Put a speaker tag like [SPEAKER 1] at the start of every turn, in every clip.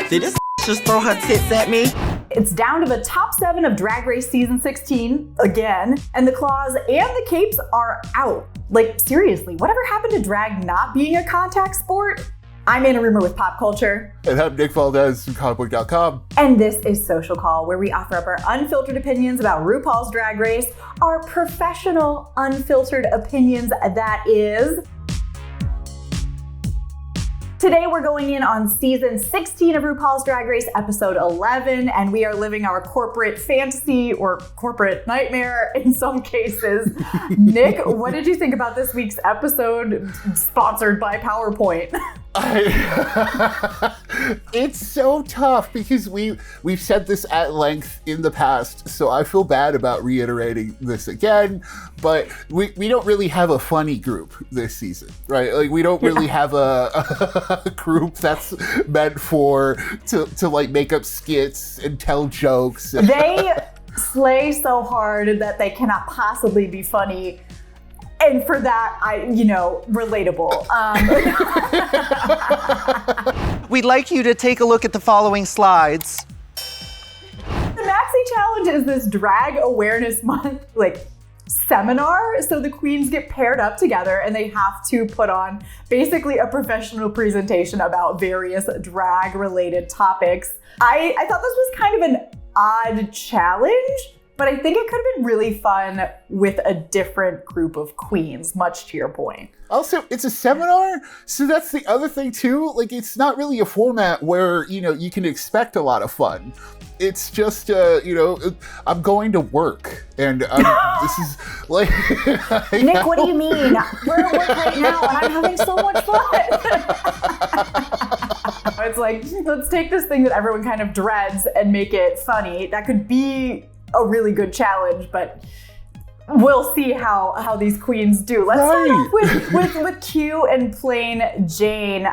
[SPEAKER 1] Did this just throw her tits at me?
[SPEAKER 2] It's down to the top 7 of Drag Race season 16 again, and the claws and the capes are out. Like, seriously, whatever happened to drag not being a contact sport? I'm Anna Rumor with PopCulture.
[SPEAKER 3] And I'm Nick Valdez from comicbook.com.
[SPEAKER 2] And this is Social Call, where we offer up our unfiltered opinions about RuPaul's Drag Race, our professional unfiltered opinions, that is. Today we're going in on season 16 of RuPaul's Drag Race, episode 11, and we are living our corporate fantasy or corporate nightmare in some cases. Nick, what did you think about this week's episode sponsored by PowerPoint?
[SPEAKER 3] It's so tough because we've said this at length in the past, so I feel bad about reiterating this again, but we don't really have a funny group this season, right? Like, we don't really have a group that's meant to like make up skits and tell jokes.
[SPEAKER 2] They slay so hard that they cannot possibly be funny. And for that, relatable.
[SPEAKER 1] We'd like you to take a look at the following slides.
[SPEAKER 2] The Maxi Challenge is this drag awareness month, seminar. So the queens get paired up together and they have to put on basically a professional presentation about various drag related topics. I thought this was kind of an odd challenge, but I think it could have been really fun with a different group of queens, much to your point.
[SPEAKER 3] Also, it's a seminar, so that's the other thing too. Like, it's not really a format where, you can expect a lot of fun. It's just, I'm going to work, and this is like...
[SPEAKER 2] Nick, what do you mean? We're at work right now, and I'm having so much fun. It's like, let's take this thing that everyone kind of dreads and make it funny. That could be a really good challenge, but we'll see how these queens do. Let's start off with Q and plain Jane.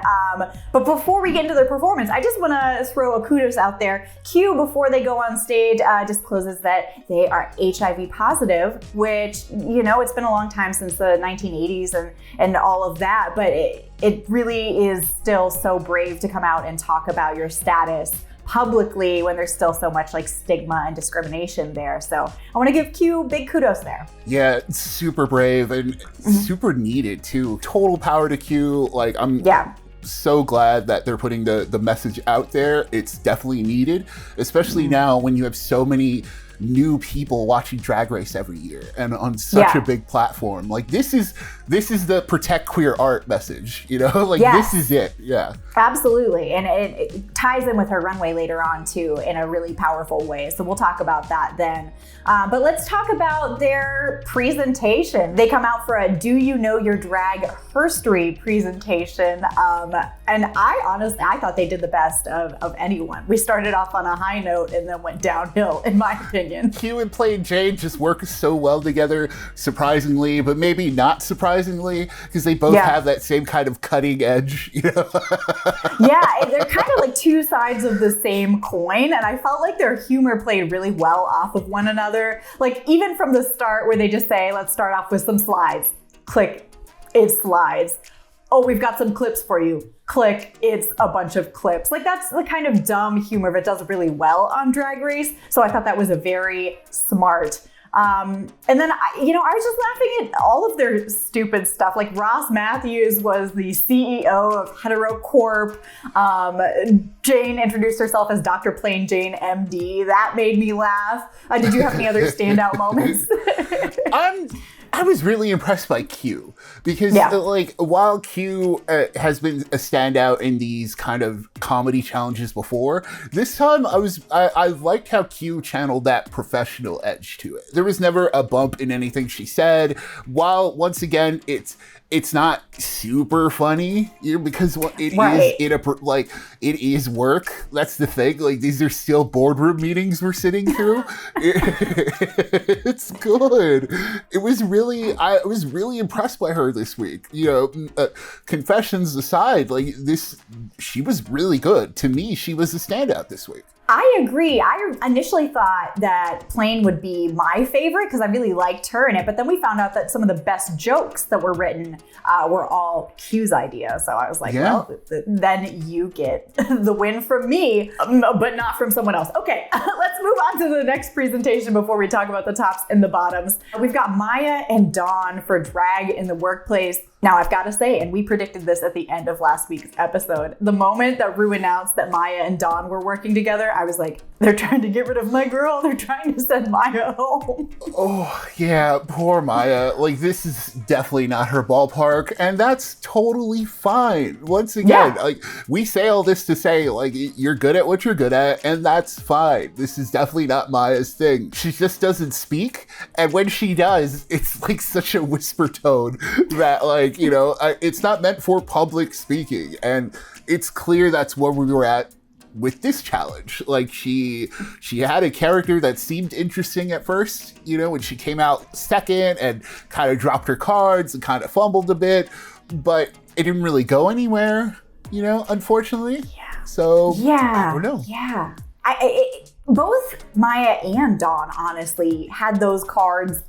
[SPEAKER 2] But before we get into their performance, I just want to throw a kudos out there. Q, before they go on stage, discloses that they are HIV positive, which, it's been a long time since the 1980s and all of that, but it really is still so brave to come out and talk about your status publicly when there's still so much stigma and discrimination there. So I want to give Q big kudos there.
[SPEAKER 3] Yeah, super brave and super needed too. Total power to Q. I'm so glad that they're putting the message out there. It's definitely needed, especially now when you have so many new people watching Drag Race every year and on such a big platform. This is the protect queer art message, This is it. Yeah, absolutely.
[SPEAKER 2] And it ties in with her runway later on too in a really powerful way, so we'll talk about that then. But let's talk about their presentation. They come out for a Do You Know Your Drag Herstory presentation, and I thought they did the best of anyone. We started off on a high note and then went downhill, in my opinion.
[SPEAKER 3] Q and plain Jade just work so well together, surprisingly, but maybe not surprisingly, because they both have that same kind of cutting edge,
[SPEAKER 2] Yeah, they're kind of like two sides of the same coin, and I felt like their humor played really well off of one another. Even from the start where they just say, let's start off with some slides. Click, it's slides. Oh, we've got some clips for you. Click, it's a bunch of clips. That's the kind of dumb humor that does really well on Drag Race. So I thought that was a very smart. And then, I was just laughing at all of their stupid stuff. Ross Matthews was the CEO of Hetero Corp. Jane introduced herself as Dr. Plain Jane MD. That made me laugh. Did you have any other standout moments?
[SPEAKER 3] I was really impressed by Q because while Q has been a standout in these kind of comedy challenges before, this time I liked how Q channeled that professional edge to it. There was never a bump in anything she said, while once again it's not super funny, because it is work. That's the thing. These are still boardroom meetings we're sitting through. It's good. I was really impressed by her this week. Confessions aside, she was really good. To me, she was a standout this week.
[SPEAKER 2] I agree. I initially thought that Plain would be my favorite because I really liked her in it, but then we found out that some of the best jokes that were written were all Q's idea. So I was like, well, then you get the win from me, but not from someone else. Okay, let's move on to the next presentation before we talk about the tops and the bottoms. We've got Nyia and Dawn for drag in the workplace. Now, I've got to say, and we predicted this at the end of last week's episode, the moment that Ru announced that Nyia and Dawn were working together, I was like, they're trying to get rid of my girl. They're trying to send Nyia home.
[SPEAKER 3] Oh, yeah, poor Nyia. Like, this is definitely not her ballpark, and that's totally fine. Once again, like, we say all this to say, like, you're good at what you're good at, and that's fine. This is definitely not Nyia's thing. She just doesn't speak, and when she does, it's, like, such a whisper tone that, like, you know, it's not meant for public speaking, and it's clear that's where we were at with this challenge. Like, she had a character that seemed interesting at first, you know, when she came out second and kind of dropped her cards and kind of fumbled a bit, but it didn't really go anywhere, you know, unfortunately.
[SPEAKER 2] Yeah.
[SPEAKER 3] So,
[SPEAKER 2] yeah.
[SPEAKER 3] I don't know.
[SPEAKER 2] Yeah. Both Nyia and Dawn, honestly, had those cards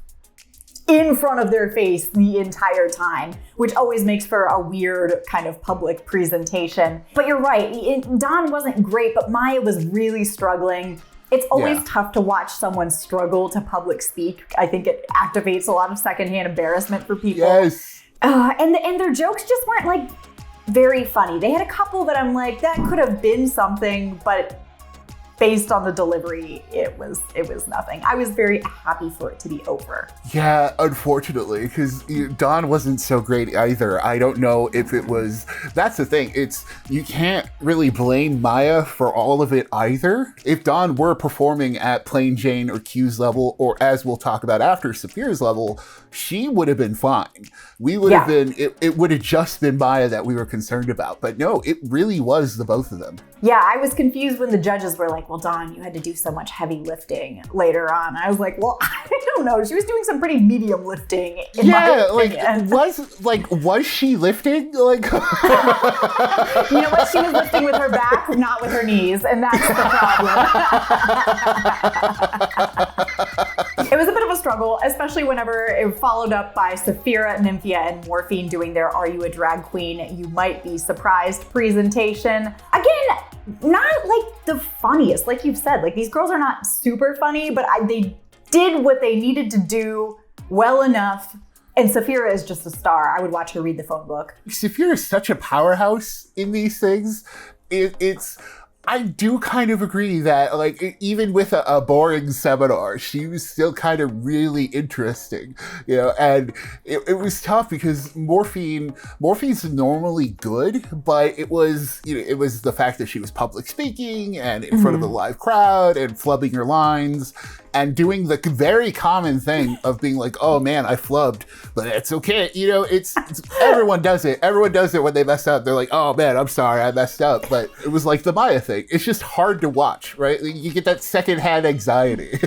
[SPEAKER 2] in front of their face the entire time, which always makes for a weird kind of public presentation. But you're right, Dawn wasn't great, but Nyia was really struggling. It's always tough to watch someone struggle to public speak. I think it activates a lot of secondhand embarrassment for people.
[SPEAKER 3] Yes.
[SPEAKER 2] And their jokes just weren't like very funny. They had a couple that I'm like, that could have been something, but based on the delivery, it was nothing. I was very happy for it to be over.
[SPEAKER 3] Yeah, unfortunately, because Dawn wasn't so great either. I don't know if it was... That's the thing. You can't really blame Nyia for all of it either. If Dawn were performing at Plain Jane or Q's level, or as we'll talk about after, Saphira's level, she would have been fine. We would have been... It would have just been Nyia that we were concerned about. But no, it really was the both of them.
[SPEAKER 2] Yeah, I was confused when the judges were like, well, Dawn, you had to do so much heavy lifting later on. I was like, well, I don't know. She was doing some pretty medium lifting in my opinion.
[SPEAKER 3] Was she lifting? Like,
[SPEAKER 2] you know what? She was lifting with her back, not with her knees, and that's the problem. It was a bit of a struggle, especially whenever it followed up by Sapphira, Nympia, and Morphine doing their Are You a Drag Queen? You Might Be Surprised presentation. Again, not like the funniest, like you've said. Like, these girls are not super funny, but they did what they needed to do well enough. And Sapphira is just a star. I would watch her read the phone book.
[SPEAKER 3] Sapphira is such a powerhouse in these things. I do kind of agree that, like, even with a boring seminar, she was still kind of really interesting, you know, and it was tough because Morphe's normally good, but it was the fact that she was public speaking and in front of a live crowd and flubbing her lines and doing the very common thing of being like, oh man, I flubbed, but it's okay. You know, it's everyone does it. Everyone does it when they mess up. They're like, oh man, I'm sorry, I messed up. But it was like the Nyia thing. It's just hard to watch, right? You get that secondhand anxiety.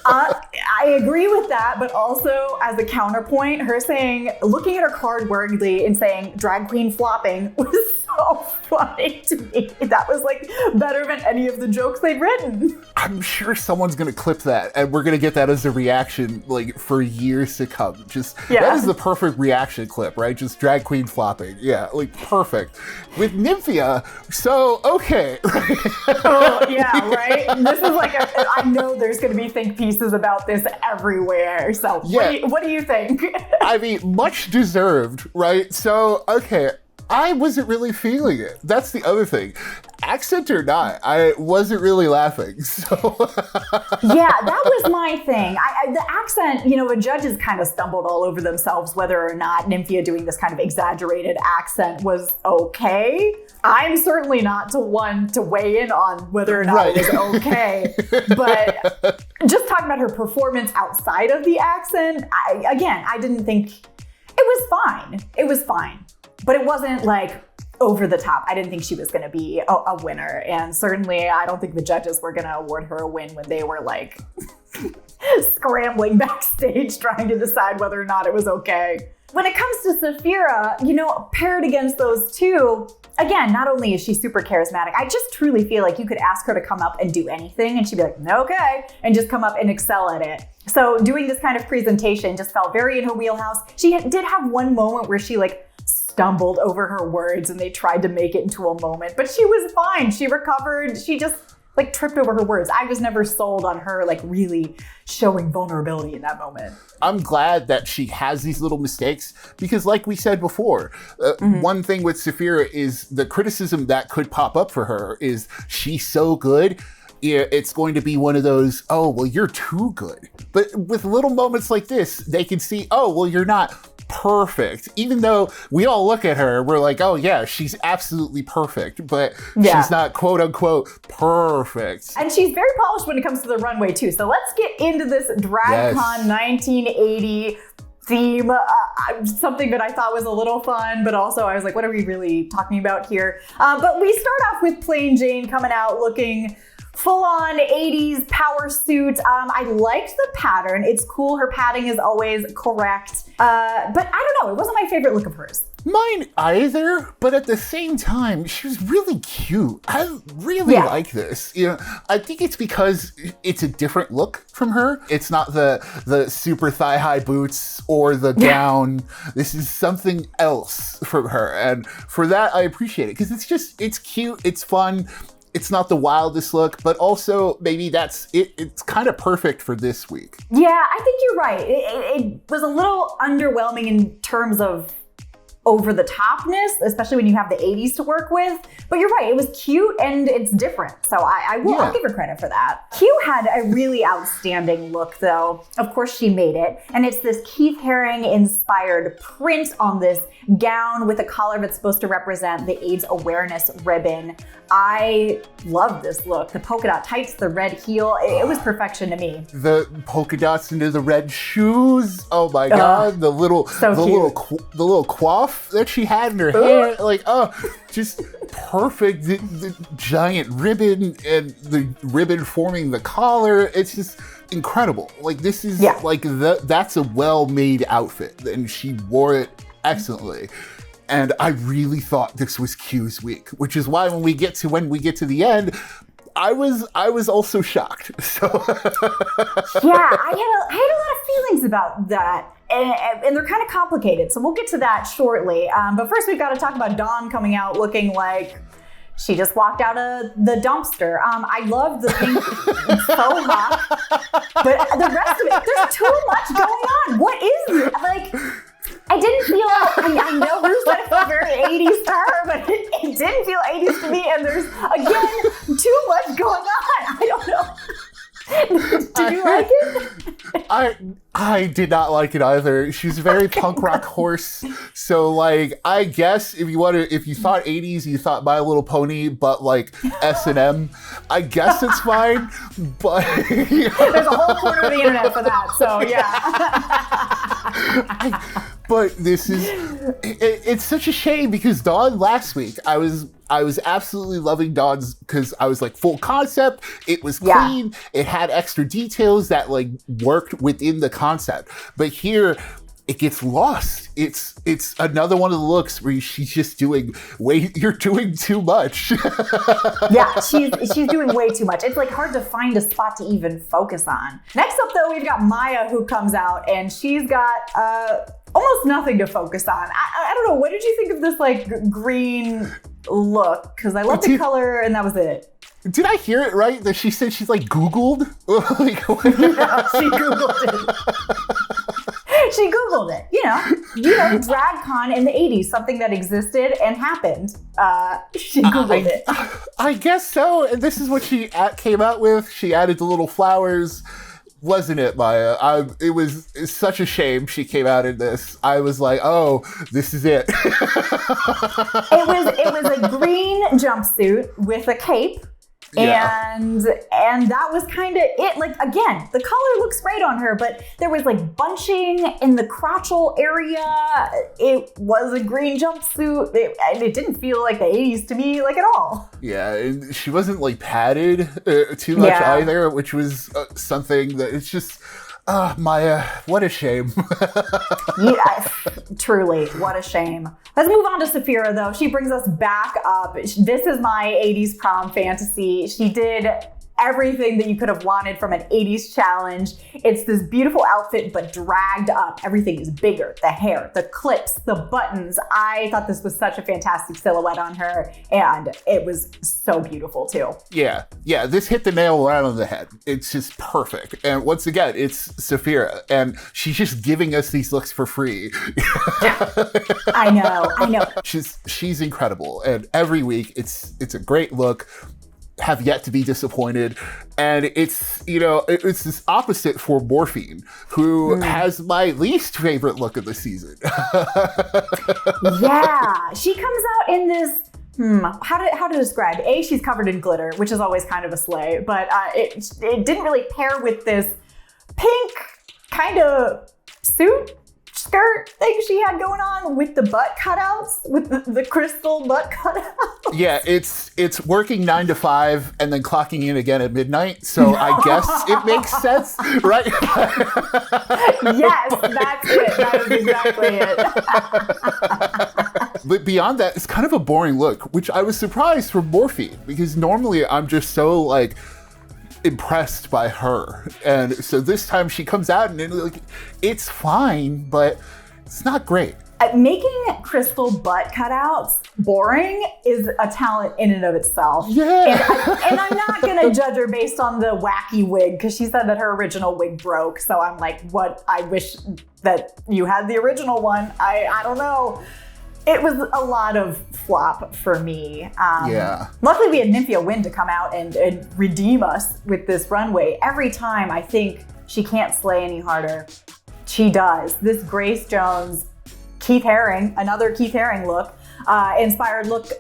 [SPEAKER 2] I agree with that, but also as a counterpoint, her saying, looking at her card worriedly and saying, drag queen flopping was so funny to me. That was like better than any of the jokes they'd written.
[SPEAKER 3] I'm sure someone's gonna clip that and we're gonna get that as a reaction like for years to come. That is the perfect reaction clip, right? Just drag queen flopping. Yeah, like perfect. With Nympia, so okay.
[SPEAKER 2] Oh yeah, right? This is like I know there's gonna be think pieces about this everywhere. So what do you think?
[SPEAKER 3] I mean, much deserved, right? So okay. I wasn't really feeling it. That's the other thing. Accent or not, I wasn't really laughing, so.
[SPEAKER 2] Yeah, that was my thing. The accent, you know, the judges kind of stumbled all over themselves whether or not Nympia doing this kind of exaggerated accent was okay. I'm certainly not one to weigh in on whether or not it was okay. But just talking about her performance outside of the accent, I didn't think, it was fine. It was fine. But it wasn't like over the top. I didn't think she was going to be a winner. And certainly I don't think the judges were going to award her a win when they were like scrambling backstage trying to decide whether or not it was okay. when it comes to Sapphira, you know, paired against those two, again, not only is she super charismatic, I just truly feel like you could ask her to come up and do anything and she'd be like, okay, and just come up and excel at it. So doing this kind of presentation just felt very in her wheelhouse. She did have one moment where she like stumbled over her words and they tried to make it into a moment, but she was fine. She recovered. She just like tripped over her words. I was never sold on her like really showing vulnerability in that moment.
[SPEAKER 3] I'm glad that she has these little mistakes because like we said before, one thing with Sapphira is the criticism that could pop up for her is she's so good. It's going to be one of those, oh, well, you're too good. But with little moments like this, they can see, oh, well, you're not perfect. Even though we all look at her, we're like, oh yeah, she's absolutely perfect, but she's not quote unquote perfect.
[SPEAKER 2] And she's very polished when it comes to the runway too. So let's get into this DragCon 1980 theme, something that I thought was a little fun, but also I was like, what are we really talking about here? But we start off with Plain Jane coming out looking full-on 80s power suit. I liked the pattern. It's cool. Her padding is always correct. But I don't know. It wasn't my favorite look of hers.
[SPEAKER 3] Mine either, but at the same time, she was really cute. I really like this. You know, I think it's because it's a different look from her. It's not the super thigh-high boots or the gown. This is something else from her. And for that, I appreciate it because it's cute. It's fun. It's not the wildest look, but also maybe that's it. It's kind of perfect for this week.
[SPEAKER 2] Yeah, I think you're right. It was a little underwhelming in terms of over the topness, especially when you have the 80s to work with. But you're right, it was cute and it's different. So I'll give her credit for that. Q had a really outstanding look though. Of course she made it. And it's this Keith Haring inspired print on this gown with a collar that's supposed to represent the AIDS awareness ribbon. I love this look. The polka dot tights, the red heel, it was perfection to me.
[SPEAKER 3] The polka dots into the red shoes. Oh my God. The little coif that she had in her hair. Like, just perfect. The giant ribbon and the ribbon forming the collar. It's just incredible. Like this is like that's a well-made outfit and she wore it excellently. And I really thought this was Q's week, which is why when we get to the end, I was also shocked. So
[SPEAKER 2] yeah, I had a lot of feelings about that. And they're kind of complicated, so we'll get to that shortly. But first, we've got to talk about Dawn coming out looking like she just walked out of the dumpster. I love the pink faux hawk, but the rest of it, there's too much going on. What is this? Like, I didn't feel, I know Bruce said it felt very 80s to her, but it didn't feel 80s to me. And there's, again, too much going on. I don't know. Did you like it?
[SPEAKER 3] I did not like it either. She's a very punk rock horse. So like, I guess if you thought 80s, you thought My Little Pony, but like S&M, I guess it's fine. But you know.
[SPEAKER 2] There's a whole corner of the internet for that. So yeah.
[SPEAKER 3] But it's such a shame because Dawn last week, I was absolutely loving Dawn's because I was like full concept. It was clean. It had extra details that like worked within the concept. But here it gets lost. It's another one of the looks where she's just you're doing too much.
[SPEAKER 2] Yeah, she's doing way too much. It's like hard to find a spot to even focus on. Next up though, we've got Maya who comes out and she's got almost nothing to focus on. I don't know, what did you think of this like green look? Because I love the color and that was it.
[SPEAKER 3] Did I hear it right that she said she's like Googled?
[SPEAKER 2] Yeah, she Googled it. She Googled it. You know, DragCon in the 80s, something that existed and happened. She Googled it.
[SPEAKER 3] I guess so. And this is what she came out with. She added the little flowers. Wasn't it, Maya? It's such a shame she came out in this. I was like, oh, this is it.
[SPEAKER 2] It was a green jumpsuit with a cape.
[SPEAKER 3] Yeah.
[SPEAKER 2] And that was kind of it. Like, again, the color looks great on her, but there was like bunching in the crotchal area. It was a green jumpsuit. It didn't feel like the 80s to me, like at all.
[SPEAKER 3] Yeah, and she wasn't like padded too much either, which was something that it's just, Maya, what a shame.
[SPEAKER 2] Yeah, truly, what a shame. Let's move on to Sapphira, though. She brings us back up. This is my 80s prom fantasy. She did everything that you could have wanted from an 80s challenge. It's this beautiful outfit, but dragged up. Everything is bigger. The hair, the clips, the buttons. I thought this was such a fantastic silhouette on her, and it was so beautiful too.
[SPEAKER 3] Yeah, this hit the nail right on the head. It's just perfect. And once again, it's Sapphira, and she's just giving us these looks for free.
[SPEAKER 2] I know.
[SPEAKER 3] She's incredible, and every week it's a great look. Have yet to be disappointed, and it's this opposite for Morphine, who has my least favorite look of the season.
[SPEAKER 2] Yeah, she comes out in this. How to describe? She's covered in glitter, which is always kind of a slay, but it didn't really pair with this pink kind of skirt thing she had going on with the butt cutouts, with the crystal butt cutouts.
[SPEAKER 3] Yeah, it's working 9 to 5 and then clocking in again at midnight. So I guess it makes sense, right?
[SPEAKER 2] Yes, that's it. That is exactly it.
[SPEAKER 3] But beyond that, it's kind of a boring look, which I was surprised from Morphe, because normally I'm just so like impressed by her, and so this time she comes out and it's fine, but it's not great.
[SPEAKER 2] Making crystal butt cutouts boring is a talent in and of itself.
[SPEAKER 3] Yeah.
[SPEAKER 2] And I'm not gonna judge her based on the wacky wig, because she said that her original wig broke. So I'm like, what? I wish that you had the original one. I don't know. It was a lot of flop for me.
[SPEAKER 3] Yeah.
[SPEAKER 2] Luckily, we had Nympia Wynn to come out and redeem us with this runway. Every time I think she can't slay any harder, she does. This Grace Jones, Keith Haring, another Keith Haring look, inspired look,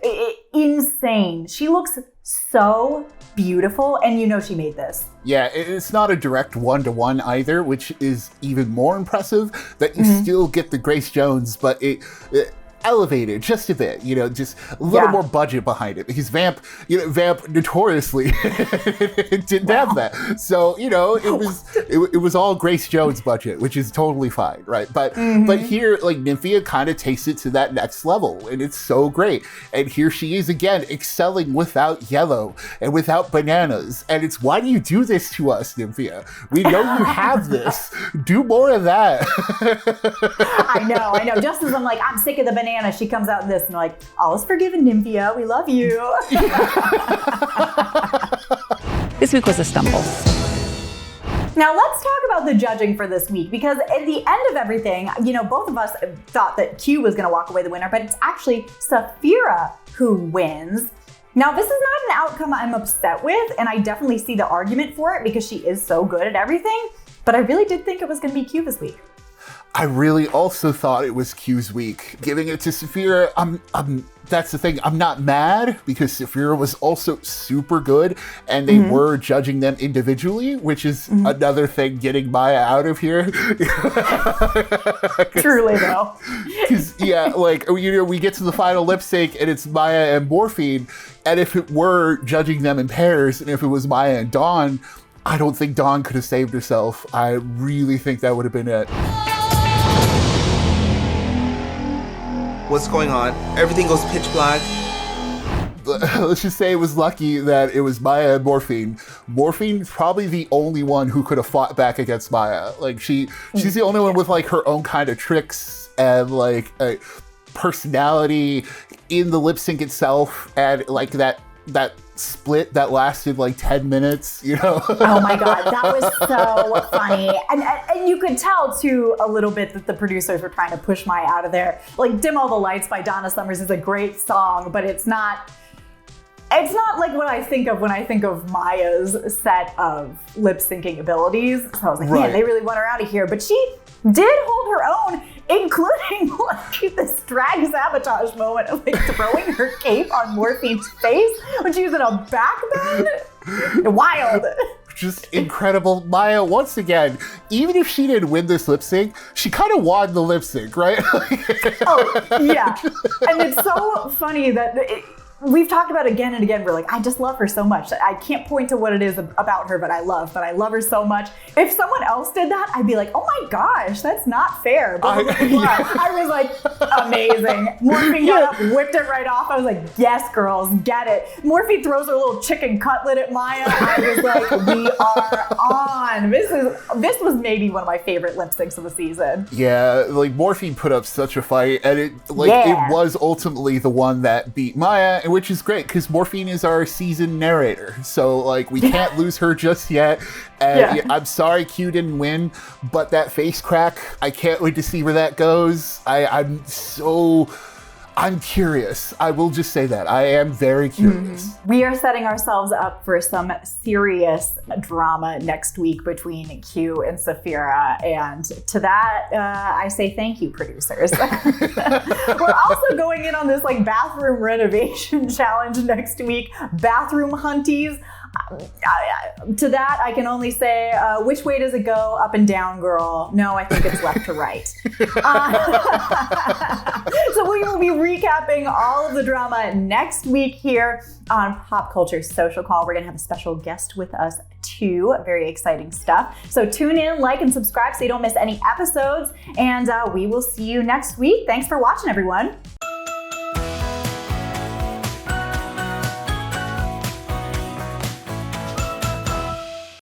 [SPEAKER 2] insane. She looks so beautiful, and she made this.
[SPEAKER 3] Yeah, it's not a direct one-to-one either, which is even more impressive, that you still get the Grace Jones, but it elevated just a bit, just a little more budget behind it, because Vamp notoriously didn't have that. So, it was all Grace Jones budget, which is totally fine, right? But here, Nympia kind of takes it to that next level, and it's so great. And here she is again, excelling without yellow and without bananas. And it's, why do you do this to us, Nympia? We know you have this. Do more of that.
[SPEAKER 2] I know. Just as I'm sick of the banana, she comes out in this and all is forgiven, Nympia. We love you.
[SPEAKER 4] This week was a stumble.
[SPEAKER 2] Now let's talk about the judging for this week, because at the end of everything, both of us thought that Q was going to walk away the winner, but it's actually Sapphira who wins. Now, this is not an outcome I'm upset with, and I definitely see the argument for it because she is so good at everything, but I really did think it was going to be Q this week.
[SPEAKER 3] I really also thought it was Q's week. Giving it to Sapphira, that's the thing. I'm not mad, because Sapphira was also super good, and they were judging them individually, which is another thing getting Maya out of here.
[SPEAKER 2] Truly, though.
[SPEAKER 3] Because, we get to the final lip sync, and it's Maya and Morphine, and if it were judging them in pairs, and if it was Maya and Dawn, I don't think Dawn could have saved herself. I really think that would have been it.
[SPEAKER 5] What's going on? Everything goes pitch black.
[SPEAKER 3] Let's just say it was lucky that it was Maya and Morphine. Morphine's probably the only one who could have fought back against Maya. She's the only one with her own kind of tricks and a personality in the lip sync itself, and that split that lasted 10 minutes,
[SPEAKER 2] Oh my God, that was so funny. And you could tell too a little bit that the producers were trying to push Maya out of there. Dim All the Lights by Donna Summers is a great song, but it's not like what I think of when I think of Maya's set of lip syncing abilities. So I was like, man, they really want her out of here. But she did hold her own, including this drag sabotage moment of throwing her cape on Morphine's face when she was in a backbend. Wild.
[SPEAKER 3] Just incredible. Maya, once again, even if she didn't win this lip sync, she kind of won the lip sync, right?
[SPEAKER 2] Oh, yeah. And it's so funny that we've talked about again and again, we're like, I just love her so much. I can't point to what it is about her, but I love her so much. If someone else did that, I'd be like, oh my gosh, that's not fair. But I was like, amazing. Morphine got up, whipped it right off. I was like, yes, girls, get it. Morphine throws her little chicken cutlet at Maya. I was like, we are on. This was maybe one of my favorite lip syncs of the season.
[SPEAKER 3] Yeah, like Morphine put up such a fight, and it was ultimately the one that beat Maya, which is great because Morphine is our season narrator. So like we can't lose her just yet. And I'm sorry Q didn't win, but that face crack, I can't wait to see where that goes. I'm curious. I will just say that. I am very curious.
[SPEAKER 2] We are setting ourselves up for some serious drama next week between Q and Sapphira. And to that, I say thank you, producers. We're also going in on this like bathroom renovation challenge next week. Bathroom hunties. To that, I can only say, which way does it go? Up and down, girl. No, I think it's left to right. So we will be recapping all of the drama next week here on Pop Culture Social Call. We're going to have a special guest with us too. Very exciting stuff. So tune in, like, and subscribe so you don't miss any episodes. And we will see you next week. Thanks for watching, everyone.